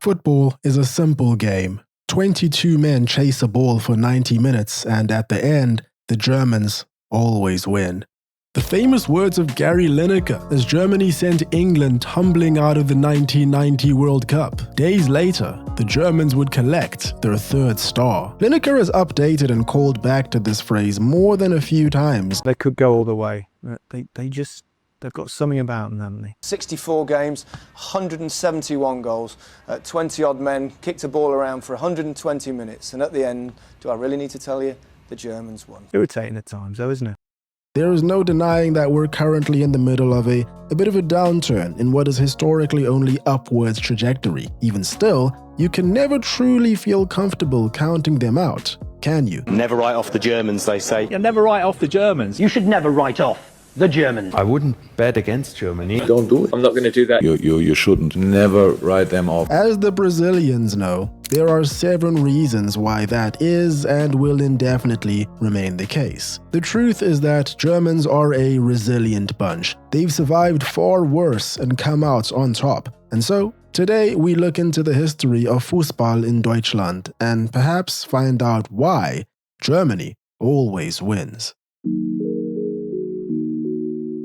Football is a simple game. 22 men chase a ball for 90 minutes, and at the end, the Germans always win. The famous words of Gary Lineker as Germany sent England tumbling out of the 1990 World Cup. Days later, the Germans would collect their third star. Lineker has updated and called back to this phrase more than a few times. They could go all the way. They've got something about them, haven't they? 64 games, 171 goals, 20-odd men, kicked a ball around for 120 minutes, and at the end, do I really need to tell you, the Germans won. Irritating at times though, isn't it? There is no denying that we're currently in the middle of a bit of a downturn in what is historically only upwards trajectory. Even still, you can never truly feel comfortable counting them out, can you? Never write off the Germans, they say. You never write off the Germans. You should never write off the Germans. I wouldn't bet against Germany. Don't do it. I'm not going to do that. You shouldn't. Never write them off. As the Brazilians know, there are 7 reasons why that is and will indefinitely remain the case. The truth is that Germans are a resilient bunch. They've survived far worse and come out on top. And so, today we look into the history of Fußball in Deutschland and perhaps find out why Germany always wins.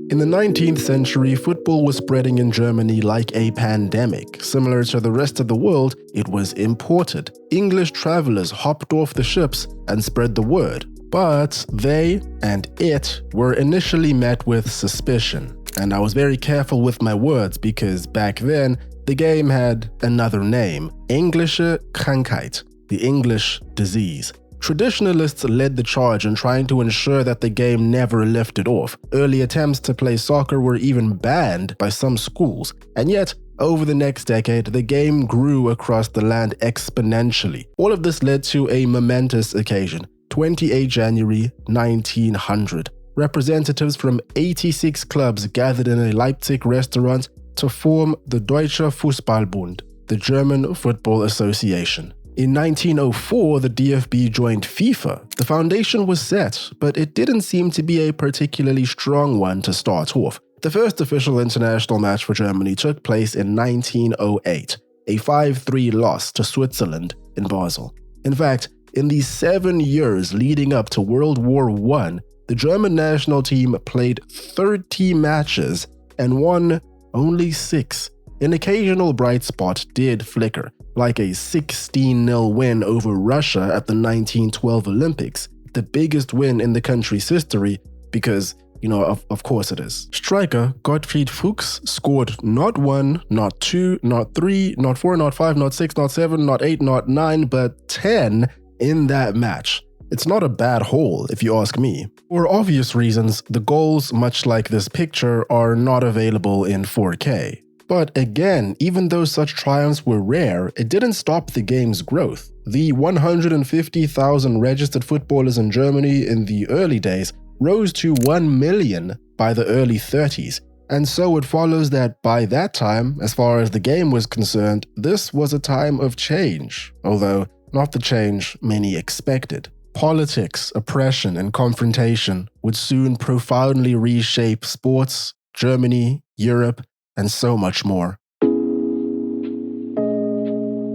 In the 19th century, football was spreading in Germany like a pandemic. Similar to the rest of the world, it was imported. English travelers hopped off the ships and spread the word. But they and it were initially met with suspicion. And I was very careful with my words because back then, the game had another name, Englische Krankheit, the English disease. Traditionalists led the charge in trying to ensure that the game never lifted off. Early attempts to play soccer were even banned by some schools, and yet, over the next decade, the game grew across the land exponentially. All of this led to a momentous occasion, 28 January 1900. Representatives from 86 clubs gathered in a Leipzig restaurant to form the Deutsche Fußballbund, the German Football Association. In 1904, the DFB joined FIFA. The foundation was set, but it didn't seem to be a particularly strong one to start off. The first official international match for Germany took place in 1908, a 5-3 loss to Switzerland in Basel. In fact, in the 7 years leading up to World War I, the German national team played 30 matches and won only 6. An occasional bright spot did flicker, like a 16-0 win over Russia at the 1912 Olympics, the biggest win in the country's history because, of course it is. Striker Gottfried Fuchs scored not 1, not 2, not 3, not 4, not 5, not 6, not 7, not 8, not 9, but 10 in that match. It's not a bad haul, if you ask me. For obvious reasons, the goals, much like this picture, are not available in 4K. But again, even though such triumphs were rare, it didn't stop the game's growth. The 150,000 registered footballers in Germany in the early days rose to 1 million by the early 30s. And so it follows that by that time, as far as the game was concerned, this was a time of change, although not the change many expected. Politics, oppression, and confrontation would soon profoundly reshape sports, Germany, Europe, and so much more.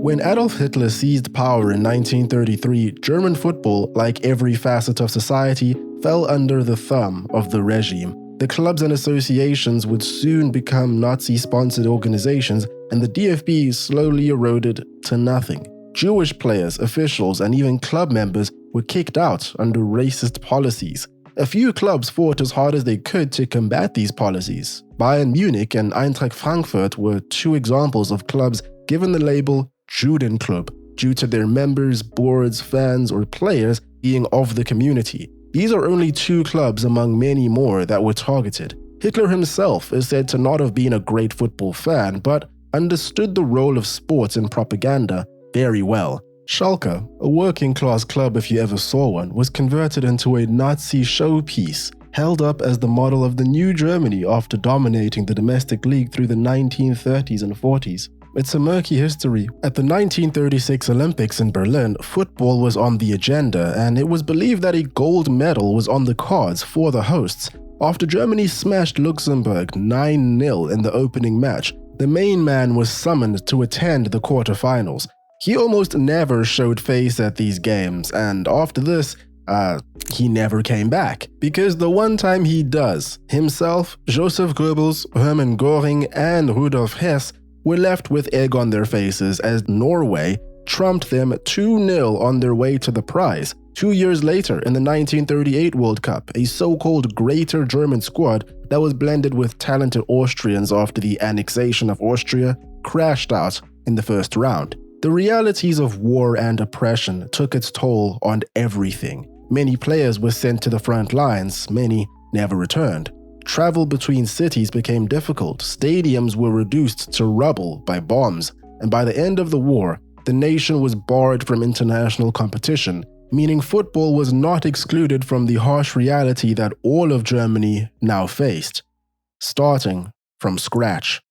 When Adolf Hitler seized power in 1933, German football, like every facet of society, fell under the thumb of the regime. The clubs and associations would soon become Nazi-sponsored organizations, and the DFB slowly eroded to nothing. Jewish players, officials, and even club members were kicked out under racist policies. A few clubs fought as hard as they could to combat these policies. Bayern Munich and Eintracht Frankfurt were 2 examples of clubs given the label Judenklub due to their members, boards, fans, or players being of the community. These are only 2 clubs among many more that were targeted. Hitler himself is said to not have been a great football fan, but understood the role of sports in propaganda very well. Schalke, a working-class club if you ever saw one, was converted into a Nazi showpiece, held up as the model of the new Germany after dominating the domestic league through the 1930s and 40s. It's a murky history. At the 1936 Olympics in Berlin, football was on the agenda, and it was believed that a gold medal was on the cards for the hosts. After Germany smashed Luxembourg 9-0 in the opening match, the main man was summoned to attend the quarterfinals. He almost never showed face at these games, and after this, he never came back. Because the one time he does, himself, Joseph Goebbels, Hermann Göring, and Rudolf Hess were left with egg on their faces as Norway trumped them 2-0 on their way to the prize. 2 years later, in the 1938 World Cup, a so-called Greater German squad that was blended with talented Austrians after the annexation of Austria crashed out in the first round. The realities of war and oppression took its toll on everything. Many players were sent to the front lines, many never returned. Travel between cities became difficult, stadiums were reduced to rubble by bombs, and by the end of the war, the nation was barred from international competition, meaning football was not excluded from the harsh reality that all of Germany now faced, starting from scratch.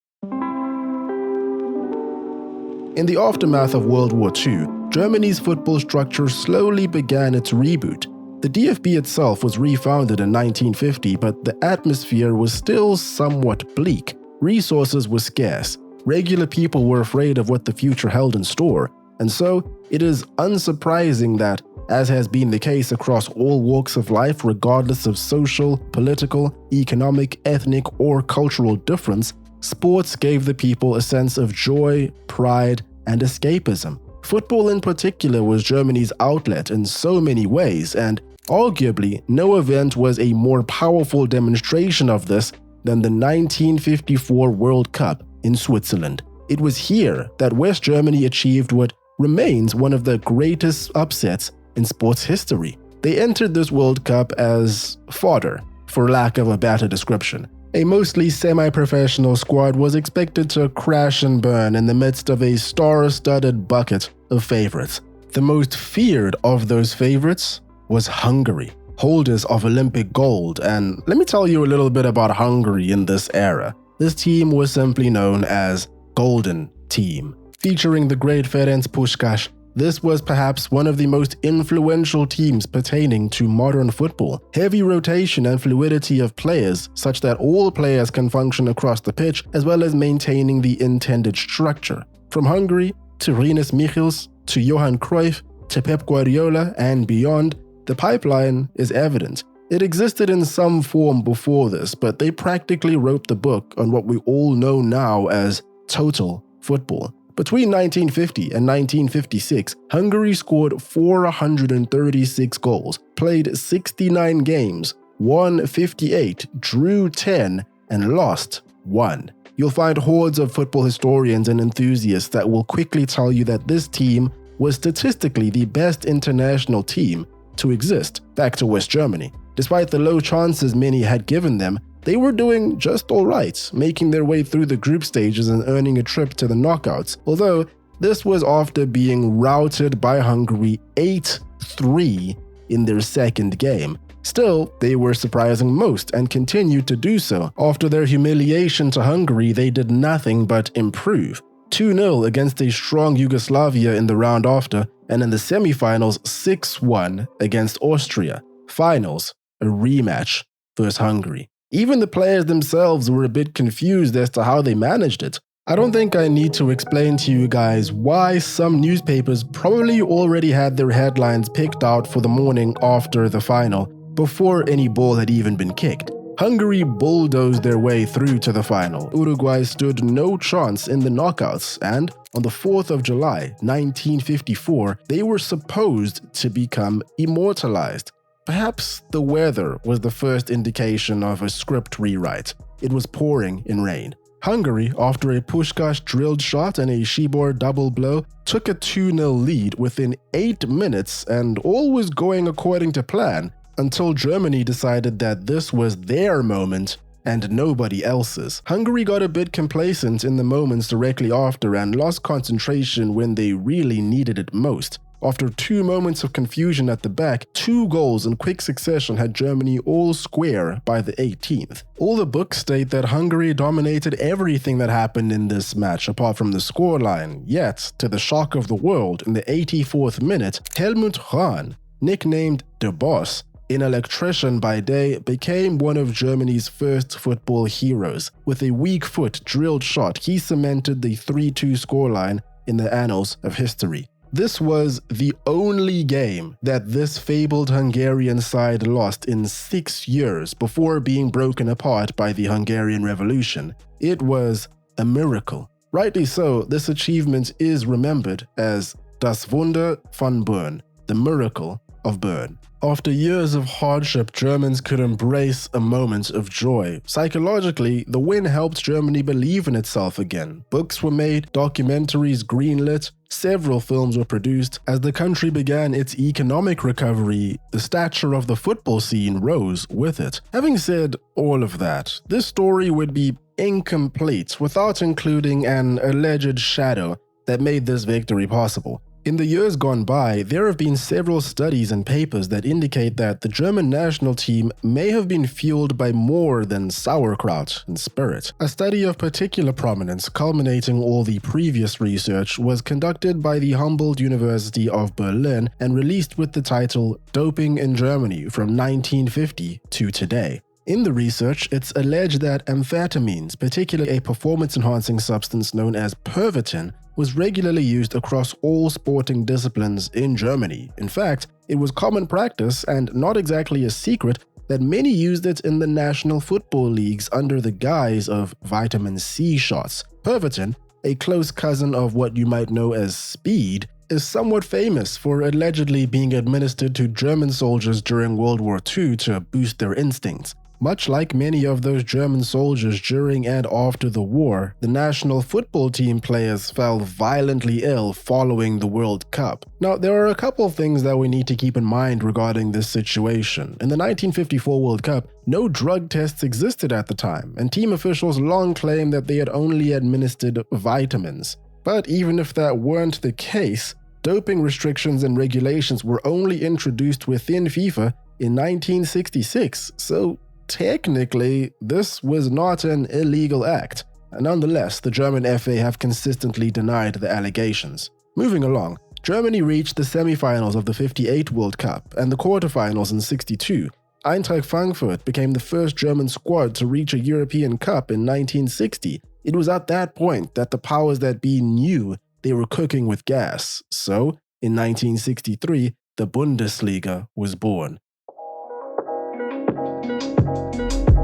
In the aftermath of World War II, Germany's football structure slowly began its reboot. The DFB itself was refounded in 1950, but the atmosphere was still somewhat bleak. Resources were scarce. Regular people were afraid of what the future held in store. And so, it is unsurprising that, as has been the case across all walks of life regardless of social, political, economic, ethnic, or cultural difference, sports gave the people a sense of joy, pride, and escapism. Football in particular was Germany's outlet in so many ways, and arguably no event was a more powerful demonstration of this than the 1954 World Cup in Switzerland. It was here that West Germany achieved what remains one of the greatest upsets in sports history. They entered this World Cup as fodder, for lack of a better description. A mostly semi-professional squad was expected to crash and burn in the midst of a star-studded bucket of favorites. The most feared of those favorites was Hungary, holders of Olympic gold, and let me tell you a little bit about Hungary in this era. This team was simply known as Golden Team. Featuring the great Ferenc Puskás, this was perhaps one of the most influential teams pertaining to modern football. Heavy rotation and fluidity of players, such that all players can function across the pitch, as well as maintaining the intended structure. From Hungary to Rinus Michels, to Johan Cruyff, to Pep Guardiola, and beyond, the pipeline is evident. It existed in some form before this, but they practically wrote the book on what we all know now as total football. Between 1950 and 1956, Hungary scored 436 goals, played 69 games, won 58, drew 10, and lost 1. You'll find hordes of football historians and enthusiasts that will quickly tell you that this team was statistically the best international team to exist back to West Germany. Despite the low chances many had given them, they were doing just alright, making their way through the group stages and earning a trip to the knockouts, although this was after being routed by Hungary 8-3 in their second game. Still, they were surprising most and continued to do so. After their humiliation to Hungary, they did nothing but improve. 2-0 against a strong Yugoslavia in the round after, and in the semi-finals 6-1 against Austria. Finals, a rematch versus Hungary. Even the players themselves were a bit confused as to how they managed it. I don't think I need to explain to you guys why some newspapers probably already had their headlines picked out for the morning after the final, before any ball had even been kicked. Hungary bulldozed their way through to the final. Uruguay stood no chance in the knockouts, and on the 4th of July, 1954, they were supposed to become immortalized. Perhaps the weather was the first indication of a script rewrite. It was pouring in rain. Hungary, after a Puskás drilled shot and a Szybor double blow, took a 2-0 lead within 8 minutes, and all was going according to plan, until Germany decided that this was their moment and nobody else's. Hungary got a bit complacent in the moments directly after and lost concentration when they really needed it most. After 2 moments of confusion at the back, 2 goals in quick succession had Germany all square by the 18th. All the books state that Hungary dominated everything that happened in this match apart from the scoreline, yet, to the shock of the world, in the 84th minute, Helmut Rahn, nicknamed the Boss, an electrician by day, became one of Germany's first football heroes. With a weak foot drilled shot, he cemented the 3-2 scoreline in the annals of history. This was the only game that this fabled Hungarian side lost in 6 years before being broken apart by the Hungarian Revolution. It was a miracle. Rightly so, this achievement is remembered as Das Wunder von Bern, the Miracle of Bern. After years of hardship, Germans could embrace a moment of joy. Psychologically, the win helped Germany believe in itself again. Books were made, documentaries greenlit, several films were produced. As the country began its economic recovery, the stature of the football scene rose with it. Having said all of that, this story would be incomplete without including an alleged shadow that made this victory possible. In the years gone by, there have been several studies and papers that indicate that the German national team may have been fueled by more than sauerkraut and spirit. A study of particular prominence, culminating all the previous research, was conducted by the Humboldt University of Berlin and released with the title Doping in Germany from 1950 to Today. In the research, it's alleged that amphetamines, particularly a performance-enhancing substance known as Pervitin, was regularly used across all sporting disciplines in Germany. In fact, it was common practice and not exactly a secret that many used it in the national football leagues under the guise of vitamin C shots. Pervitin, a close cousin of what you might know as speed, is somewhat famous for allegedly being administered to German soldiers during World War II to boost their instincts. Much like many of those German soldiers during and after the war, the national football team players fell violently ill following the World Cup. Now, there are a couple things that we need to keep in mind regarding this situation. In the 1954 World Cup, no drug tests existed at the time, and team officials long claimed that they had only administered vitamins. But even if that weren't the case, doping restrictions and regulations were only introduced within FIFA in 1966, so technically, this was not an illegal act. Nonetheless, the German FA have consistently denied the allegations. Moving along, Germany reached the semi-finals of the 58 World Cup and the quarter-finals in 62. Eintracht Frankfurt became the first German squad to reach a European Cup in 1960. It was at that point that the powers that be knew they were cooking with gas. So, in 1963, the Bundesliga was born.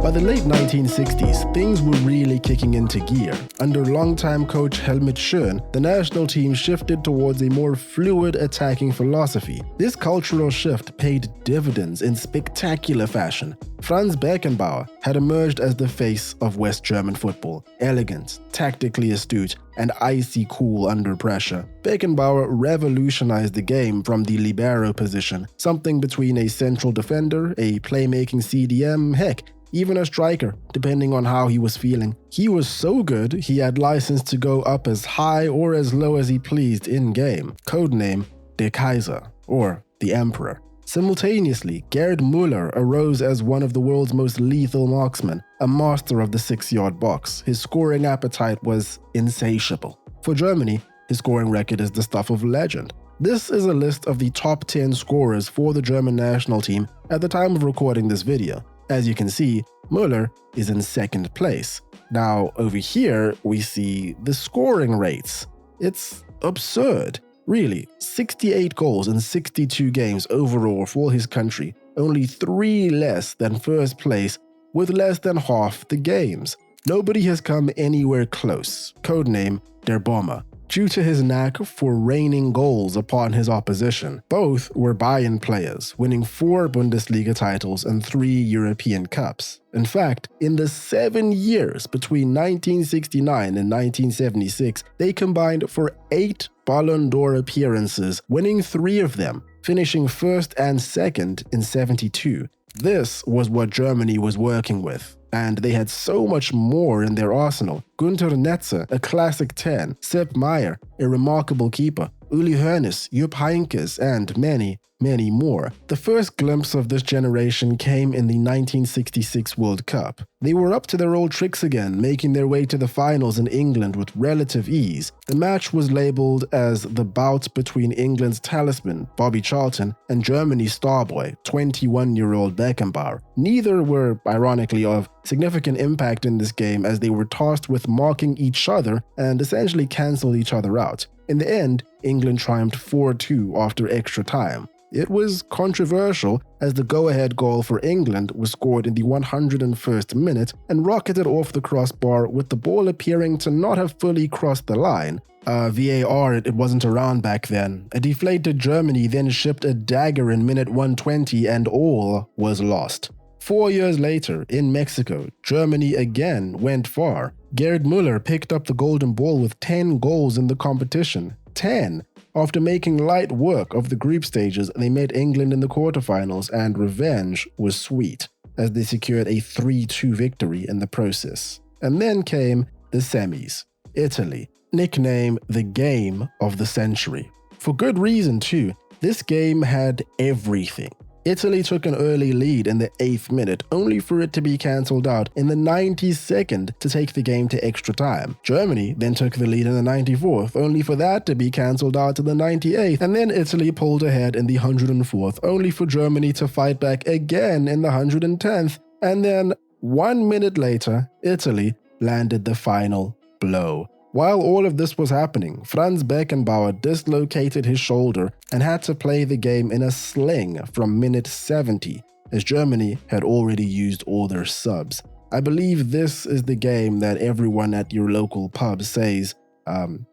By the late 1960s, things were really kicking into gear. Under longtime coach Helmut Schön, the national team shifted towards a more fluid attacking philosophy. This cultural shift paid dividends in spectacular fashion. Franz Beckenbauer had emerged as the face of West German football, elegant, tactically astute, and icy cool under pressure. Beckenbauer revolutionized the game from the libero position, something between a central defender, a playmaking CDM, heck, even a striker, depending on how he was feeling. He was so good, he had license to go up as high or as low as he pleased in-game. Codename Der Kaiser, or the Emperor. Simultaneously, Gerd Müller arose as one of the world's most lethal marksmen, a master of the 6-yard box. His scoring appetite was insatiable. For Germany, his scoring record is the stuff of legend. This is a list of the top 10 scorers for the German national team at the time of recording this video. As you can see, Müller is in second place. Now, over here, we see the scoring rates. It's absurd. Really, 68 goals in 62 games overall for his country, only 3 less than first place, with less than half the games. Nobody has come anywhere close. Codename Der Bomber. Due to his knack for raining goals upon his opposition. Both were Bayern players, winning 4 Bundesliga titles and 3 European Cups. In fact, in the 7 years between 1969 and 1976, they combined for 8 Ballon d'Or appearances, winning 3 of them, finishing first and second in 72. This was what Germany was working with. And they had so much more in their arsenal. Günter Netze, a classic 10, Sepp Maier, a remarkable keeper, Uli Hoeneß, Jupp Heynckes, and many, many more. The first glimpse of this generation came in the 1966 World Cup. They were up to their old tricks again, making their way to the finals in England with relative ease. The match was labelled as the bout between England's talisman, Bobby Charlton, and Germany's starboy, 21-year-old Beckenbauer. Neither were, ironically, of significant impact in this game, as they were tasked with marking each other and essentially cancelled each other out. In the end, England triumphed 4-2 after extra time. It was controversial, as the go-ahead goal for England was scored in the 101st minute and rocketed off the crossbar, with the ball appearing to not have fully crossed the line. VAR, it wasn't around back then. A deflated Germany then shipped a dagger in minute 120 and all was lost. 4 years later, in Mexico, Germany again went far. Gerd Müller picked up the golden ball with 10 goals in the competition. 10! After making light work of the group stages, they met England in the quarterfinals, and revenge was sweet, as they secured a 3-2 victory in the process. And then came the semis. Italy, nicknamed the game of the century. For good reason too. This game had everything. Italy took an early lead in the 8th minute, only for it to be cancelled out in the 92nd to take the game to extra time. Germany then took the lead in the 94th, only for that to be cancelled out in the 98th, and then Italy pulled ahead in the 104th, only for Germany to fight back again in the 110th, and then 1 minute later, Italy landed the final blow. While all of this was happening, Franz Beckenbauer dislocated his shoulder and had to play the game in a sling from minute 70, as Germany had already used all their subs. I believe this is the game that everyone at your local pub says,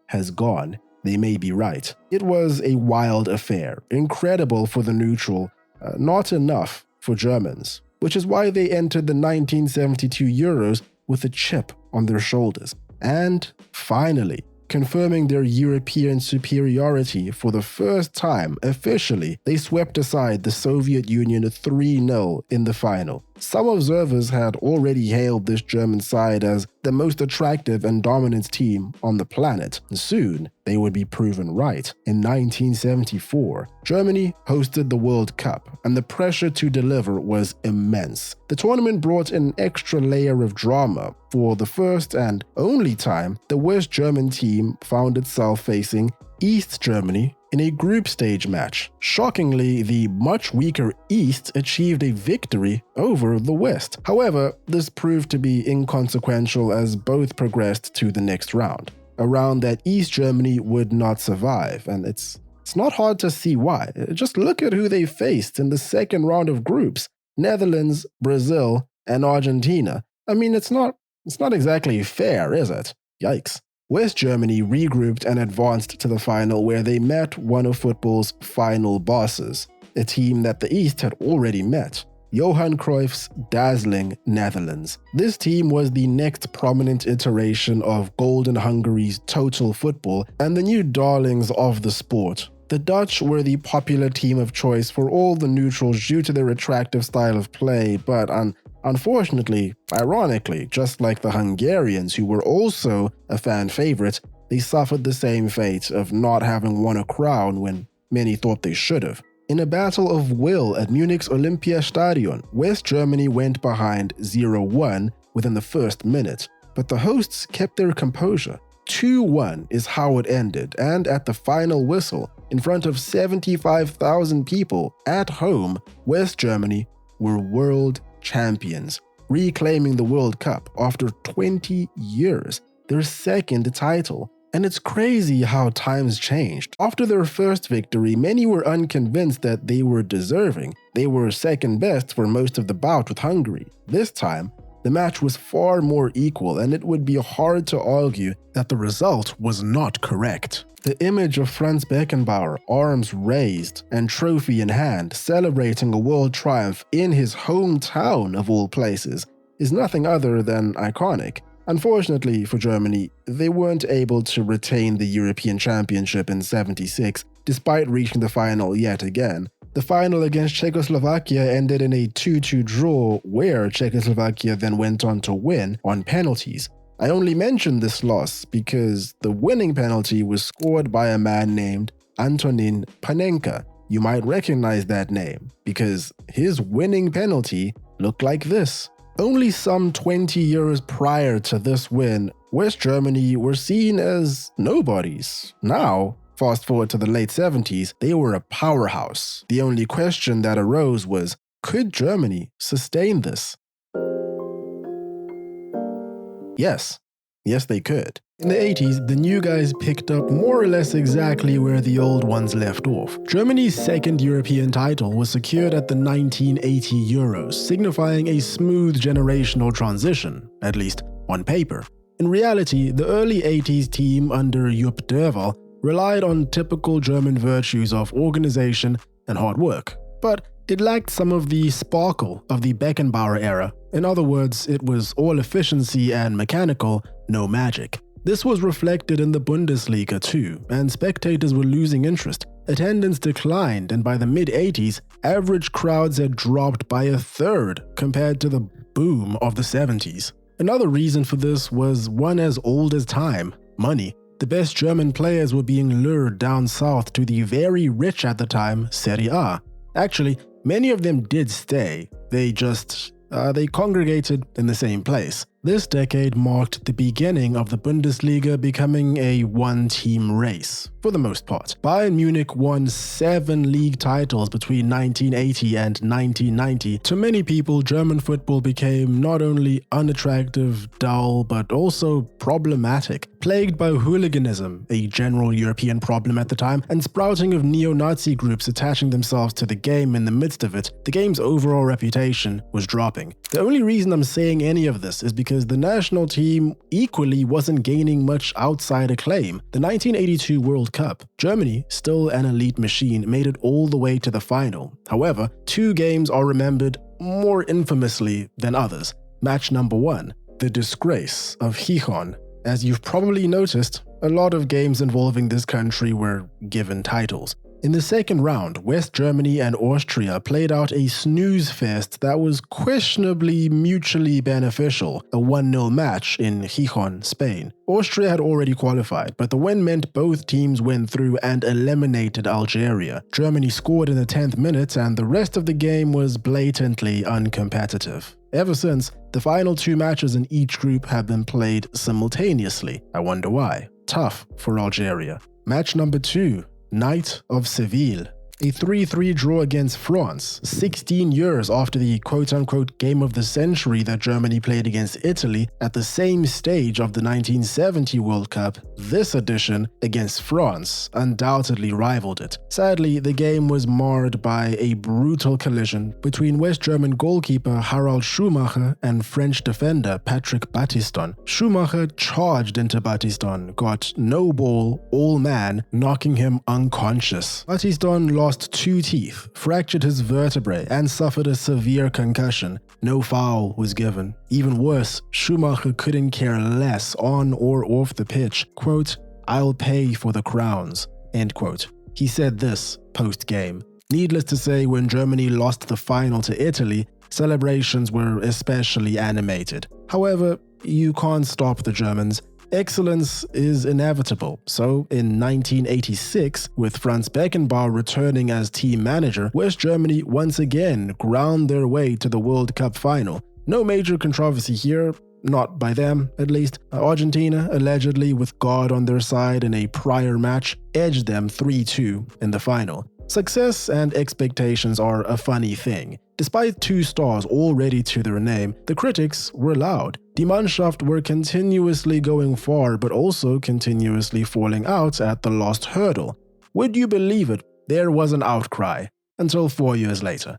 has gone. They may be right. It was a wild affair, incredible for the neutral, not enough for Germans, which is why they entered the 1972 Euros with a chip on their shoulders. And finally, confirming their European superiority for the first time officially, they swept aside the Soviet Union 3-0 in the final. Some observers had already hailed this German side as the most attractive and dominant team on the planet, and soon they would be proven right. In 1974, Germany hosted the World Cup, and the pressure to deliver was immense. The tournament brought an extra layer of drama. For the first and only time, the West German team found itself facing East Germany in a group stage match. Shockingly, the much weaker East achieved a victory over the West. However, this proved to be inconsequential, as both progressed to the next round, a round that East Germany would not survive, and it's not hard to see why. Just look at who they faced in the second round of groups: Netherlands, Brazil, and Argentina. I mean, it's not exactly fair, is it? Yikes. West Germany regrouped and advanced to the final, where they met one of football's final bosses, a team that the East had already met: Johan Cruyff's dazzling Netherlands. This team was the next prominent iteration of Golden Hungary's total football and the new darlings of the sport. The Dutch were the popular team of choice for all the neutrals due to their attractive style of play, but unfortunately, ironically, just like the Hungarians, who were also a fan favorite, they suffered the same fate of not having won a crown when many thought they should have. In a battle of will at Munich's Olympiastadion, West Germany went behind 0-1 within the first minute, but the hosts kept their composure. 2-1 is how it ended, and at the final whistle, in front of 75,000 people at home, West Germany were world champions, reclaiming the World Cup after 20 years, their second title. And it's crazy how times changed. After their first victory, many were unconvinced that they were deserving. They were second best for most of the bout with Hungary. This time, the match was far more equal, and it would be hard to argue that the result was not correct. The image of Franz Beckenbauer, arms raised and trophy in hand, celebrating a world triumph in his hometown of all places, is nothing other than iconic. Unfortunately for Germany, they weren't able to retain the European Championship in '76, despite reaching the final yet again. The final against Czechoslovakia ended in a 2-2 draw, where Czechoslovakia then went on to win on penalties. I only mention this loss because the winning penalty was scored by a man named Antonin Panenka. You might recognize that name because his winning penalty looked like this. Only some 20 years prior to this win, West Germany were seen as nobodies. Now, fast forward to the late 70s, they were a powerhouse. The only question that arose was, could Germany sustain this? Yes, they could. In the 80s, the new guys picked up more or less exactly where the old ones left off. Germany's second European title was secured at the 1980 Euros, signifying a smooth generational transition, at least on paper. In reality, the early 80s team under Jupp Derval relied on typical German virtues of organization and hard work, but it lacked some of the sparkle of the Beckenbauer era. In other words, it was all efficiency and mechanical, no magic. This was reflected in the Bundesliga too, and spectators were losing interest. Attendance declined, and by the mid-80s, average crowds had dropped by a third compared to the boom of the 70s. Another reason for this was one as old as time: money. The best German players were being lured down south to the very rich at the time Serie A. Actually, many of them did stay. They congregated in the same place. This decade marked the beginning of the Bundesliga becoming a one-team race, for the most part. Bayern Munich won 7 league titles between 1980 and 1990. To many people, German football became not only unattractive, dull, but also problematic. Plagued by hooliganism, a general European problem at the time, and sprouting of neo-Nazi groups attaching themselves to the game in the midst of it, the game's overall reputation was dropping. The only reason I'm saying any of this is because the national team equally wasn't gaining much outside acclaim. The 1982 World Cup, Germany, still an elite machine, made it all the way to the final. However, 2 games are remembered more infamously than others. Match number 1, the disgrace of Gijón. As you've probably noticed, a lot of games involving this country were given titles. In the second round, West Germany and Austria played out a snooze fest that was questionably mutually beneficial, a 1-0 match in Gijón, Spain. Austria had already qualified, but the win meant both teams went through and eliminated Algeria. Germany scored in the 10th minute, and the rest of the game was blatantly uncompetitive. Ever since, the final 2 matches in each group have been played simultaneously. I wonder why. Tough for Algeria. Match number 2. Night of Seville. A 3-3 draw against France, 16 years after the quote-unquote game of the century that Germany played against Italy at the same stage of the 1970 World Cup. This edition against France undoubtedly rivaled it. Sadly, the game was marred by a brutal collision between West German goalkeeper Harald Schumacher and French defender Patrick Battiston. Schumacher charged into Battiston, got no ball, all man, knocking him unconscious. Battiston lost 2 teeth, fractured his vertebrae, and suffered a severe concussion. No foul was given. Even worse, Schumacher couldn't care less on or off the pitch. Quote, "I'll pay for the crowns," end quote. He said this post-game. Needless to say, when Germany lost the final to Italy, celebrations were especially animated. However, you can't stop the Germans. Excellence is inevitable, so in 1986, with Franz Beckenbauer returning as team manager, West Germany once again ground their way to the World Cup final. No major controversy here, not by them at least. Argentina, allegedly with God on their side in a prior match, edged them 3-2 in the final. Success and expectations are a funny thing. Despite 2 stars already to their name, the critics were loud. Die Mannschaft were continuously going far, but also continuously falling out at the last hurdle. Would you believe it? There was an outcry. Until 4 years later.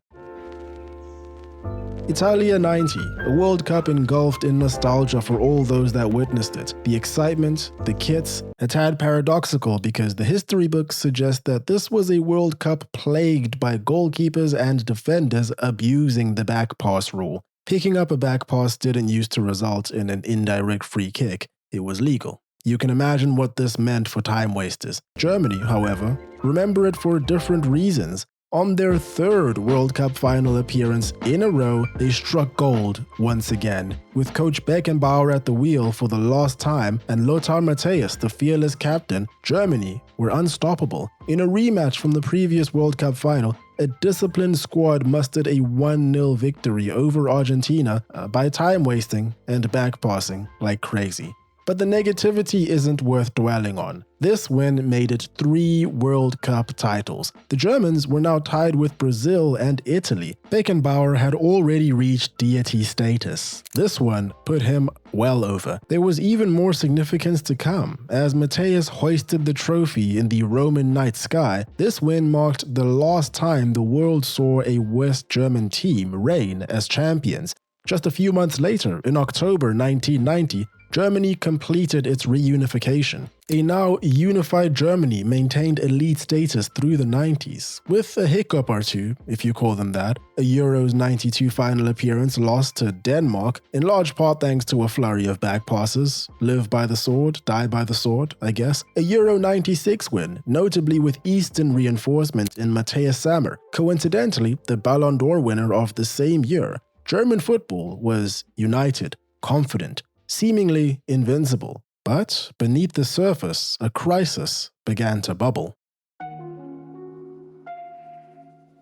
Italia 90, a World Cup engulfed in nostalgia for all those that witnessed it. The excitement, the kits, a tad paradoxical because the history books suggest that this was a World Cup plagued by goalkeepers and defenders abusing the back pass rule. Picking up a back pass didn't used to result in an indirect free kick. It was legal. You can imagine what this meant for time wasters. Germany, however, remember it for different reasons. On their third World Cup final appearance in a row, they struck gold once again. With coach Beckenbauer at the wheel for the last time and Lothar Matthäus, the fearless captain, Germany were unstoppable. In a rematch from the previous World Cup final, a disciplined squad mustered a 1-0 victory over Argentina by time wasting and backpassing like crazy. But the negativity isn't worth dwelling on. This win made it 3 World Cup titles. The Germans were now tied with Brazil and Italy. Beckenbauer had already reached deity status. This one put him well over. There was even more significance to come. As Matthäus hoisted the trophy in the Roman night sky, this win marked the last time the world saw a West German team reign as champions. Just a few months later, in October 1990, Germany completed its reunification. A now unified Germany maintained elite status through the 90s, with a hiccup or two, if you call them that. A Euros 92 final appearance lost to Denmark, in large part thanks to a flurry of back passes. Live by the sword, die by the sword, I guess. A Euro 96 win, notably with Eastern reinforcement in Matthias Sammer, coincidentally the Ballon d'Or winner of the same year. German football was united, confident, seemingly invincible, but beneath the surface, a crisis began to bubble.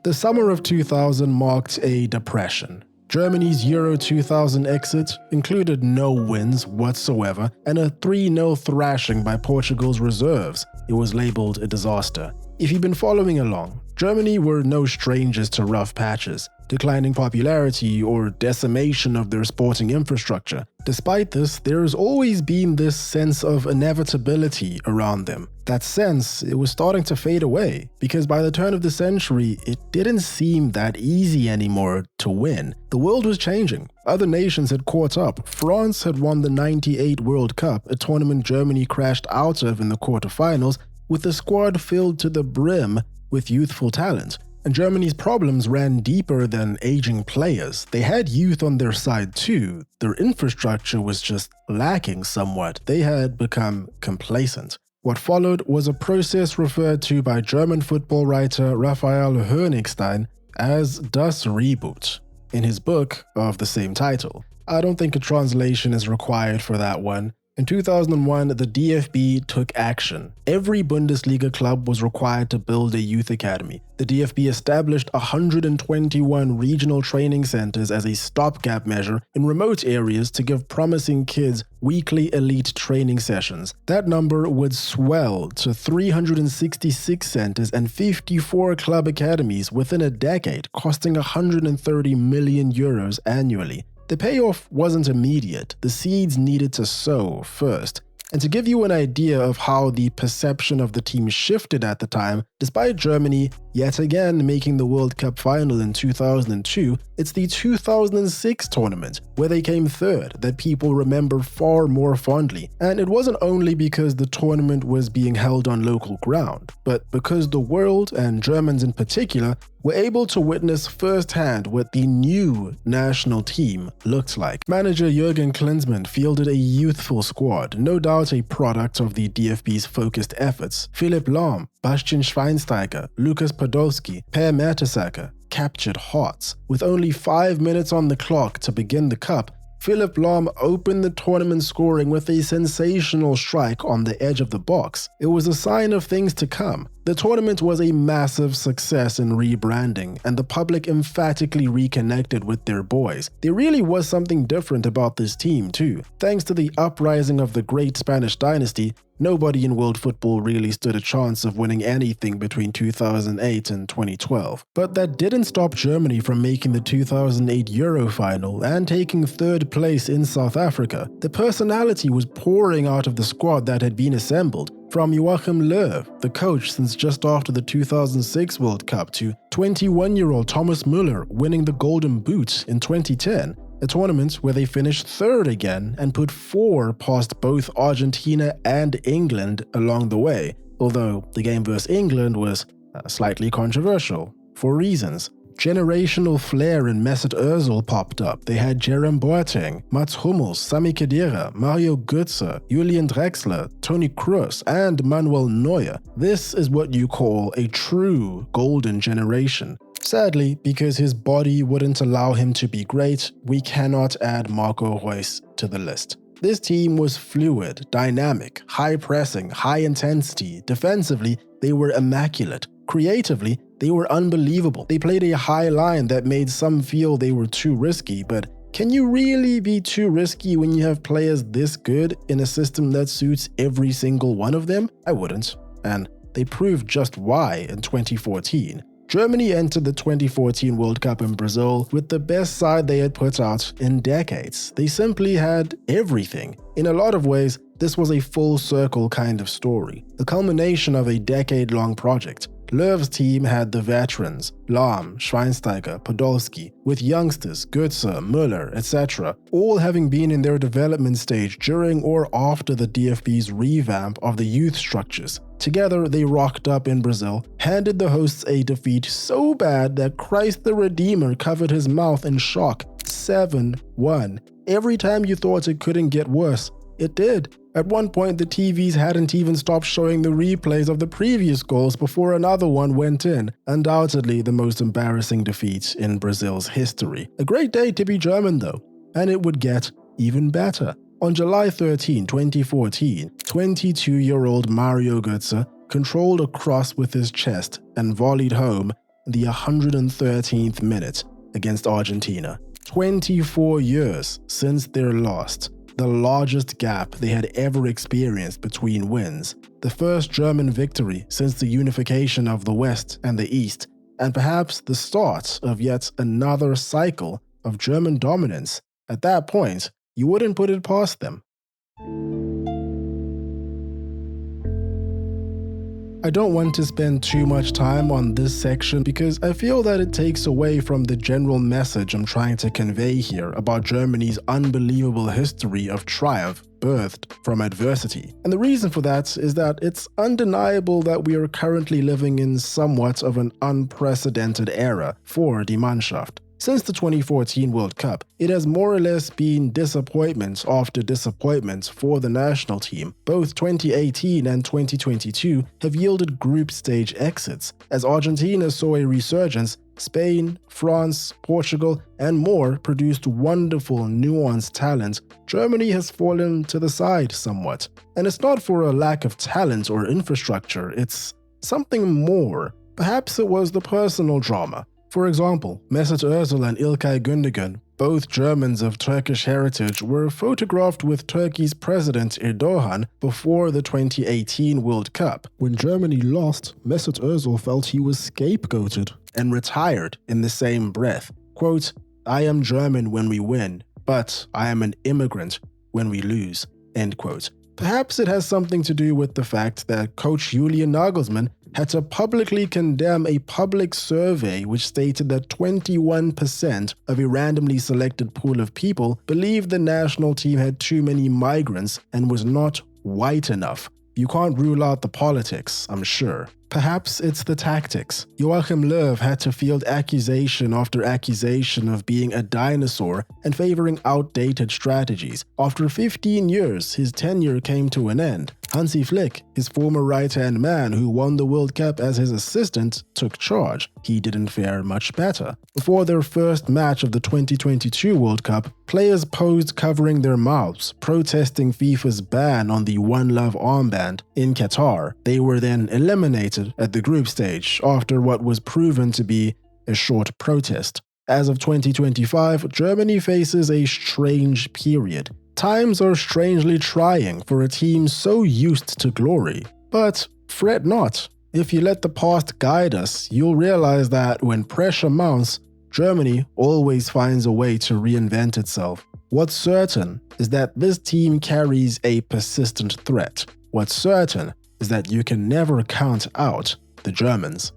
The summer of 2000 marked a depression. Germany's Euro 2000 exit included no wins whatsoever and a 3-0 thrashing by Portugal's reserves. It was labeled a disaster. If you've been following along, Germany were no strangers to rough patches, declining popularity, or decimation of their sporting infrastructure. Despite this, there's always been this sense of inevitability around them. That sense, it was starting to fade away, because by the turn of the century, it didn't seem that easy anymore to win. The world was changing. Other nations had caught up. France had won the '98 World Cup, a tournament Germany crashed out of in the quarterfinals, with the squad filled to the brim with youthful talent. And Germany's problems ran deeper than aging players. They had youth on their side too. Their infrastructure was just lacking somewhat. They had become complacent. What followed was a process referred to by German football writer Raphael Honigstein as Das Reboot, in his book of the same title. I don't think a translation is required for that one. In 2001, the DFB took action. Every Bundesliga club was required to build a youth academy. The DFB established 121 regional training centers as a stopgap measure in remote areas to give promising kids weekly elite training sessions. That number would swell to 366 centers and 54 club academies within a decade, costing 130 million euros annually. The payoff wasn't immediate. The seeds needed to sow first. And to give you an idea of how the perception of the team shifted at the time, despite Germany yet again making the World Cup final in 2002, it's the 2006 tournament, where they came third, that people remember far more fondly. And it wasn't only because the tournament was being held on local ground, but because the world, and Germans in particular, were able to witness firsthand what the new national team looked like. Manager Jürgen Klinsmann fielded a youthful squad, no doubt a product of the DFB's focused efforts. Philipp Lahm, Bastian Schweinsteiger, Lukas Podolski, Per Mertesacker captured hearts. With only 5 minutes on the clock to begin the cup, Philipp Lahm opened the tournament scoring with a sensational strike on the edge of the box. It was a sign of things to come. The tournament was a massive success in rebranding, and the public emphatically reconnected with their boys. There really was something different about this team too. Thanks to the uprising of the great Spanish dynasty, nobody in world football really stood a chance of winning anything between 2008 and 2012. But that didn't stop Germany from making the 2008 Euro final and taking third place in South Africa. The personality was pouring out of the squad that had been assembled. From Joachim Löw, the coach since just after the 2006 World Cup, to 21-year-old Thomas Müller winning the Golden Boot in 2010, a tournament where they finished third again and put 4 past both Argentina and England along the way, although the game versus England was slightly controversial, for reasons. Generational flair in Mesut Ozil popped up. They had Jerome Boateng, Mats Hummels, Sami Khedira, Mario Götze, Julian Draxler, Toni Kroos, and Manuel Neuer. This is what you call a true golden generation. Sadly, because his body wouldn't allow him to be great, we cannot add Marco Reus to the list. This team was fluid, dynamic, high-pressing, high-intensity. Defensively, they were immaculate. Creatively, they were unbelievable. They played a high line that made some feel they were too risky, but can you really be too risky when you have players this good in a system that suits every single one of them? I wouldn't. And they proved just why in 2014. Germany entered the 2014 World Cup in Brazil with the best side they had put out in decades. They simply had everything. In a lot of ways, this was a full circle kind of story, the culmination of a decade-long project. Löw's team had the veterans, Lahm, Schweinsteiger, Podolski, with youngsters, Götze, Müller, etc., all having been in their development stage during or after the DFB's revamp of the youth structures. Together, they rocked up in Brazil, handed the hosts a defeat so bad that Christ the Redeemer covered his mouth in shock. 7-1. Every time you thought it couldn't get worse, it did. At one point, the TVs hadn't even stopped showing the replays of the previous goals before another one went in. Undoubtedly the most embarrassing defeat in Brazil's history. A great day to be German though, and it would get even better. On July 13, 2014, 22-year-old Mario Götze controlled a cross with his chest and volleyed home in the 113th minute against Argentina. 24 years since their loss. The largest gap they had ever experienced between wins, the first German victory since the unification of the West and the East, and perhaps the start of yet another cycle of German dominance. At that point, you wouldn't put it past them. I don't want to spend too much time on this section because I feel that it takes away from the general message I'm trying to convey here about Germany's unbelievable history of triumph birthed from adversity. And the reason for that is that it's undeniable that we are currently living in somewhat of an unprecedented era for Die Mannschaft. Since the 2014 World Cup, it has more or less been disappointment after disappointment for the national team. Both 2018 and 2022 have yielded group stage exits. As Argentina saw a resurgence, Spain, France, Portugal, and more produced wonderful, nuanced talent. Germany has fallen to the side somewhat. And it's not for a lack of talent or infrastructure, it's something more. Perhaps it was the personal drama. For example, Mesut Ozil and İlkay Gündoğan, both Germans of Turkish heritage, were photographed with Turkey's President Erdogan before the 2018 World Cup. When Germany lost, Mesut Ozil felt he was scapegoated and retired in the same breath. Quote, "I am German when we win, but I am an immigrant when we lose." End quote. Perhaps it has something to do with the fact that coach Julian Nagelsmann had to publicly condemn a public survey which stated that 21% of a randomly selected pool of people believed the national team had too many migrants and was not white enough. You can't rule out the politics, I'm sure. Perhaps it's the tactics. Joachim Löw had to field accusation after accusation of being a dinosaur and favoring outdated strategies. After 15 years, his tenure came to an end. Hansi Flick, his former right-hand man who won the World Cup as his assistant, took charge. He didn't fare much better. Before their first match of the 2022 World Cup, players posed covering their mouths, protesting FIFA's ban on the One Love armband in Qatar. They were then eliminated at the group stage after what was proven to be a short protest. As of 2025, Germany faces a strange period. Times are strangely trying for a team so used to glory. But fret not. If you let the past guide us, you'll realize that when pressure mounts, Germany always finds a way to reinvent itself. What's certain is that this team carries a persistent threat. What's certain is that you can never count out the Germans.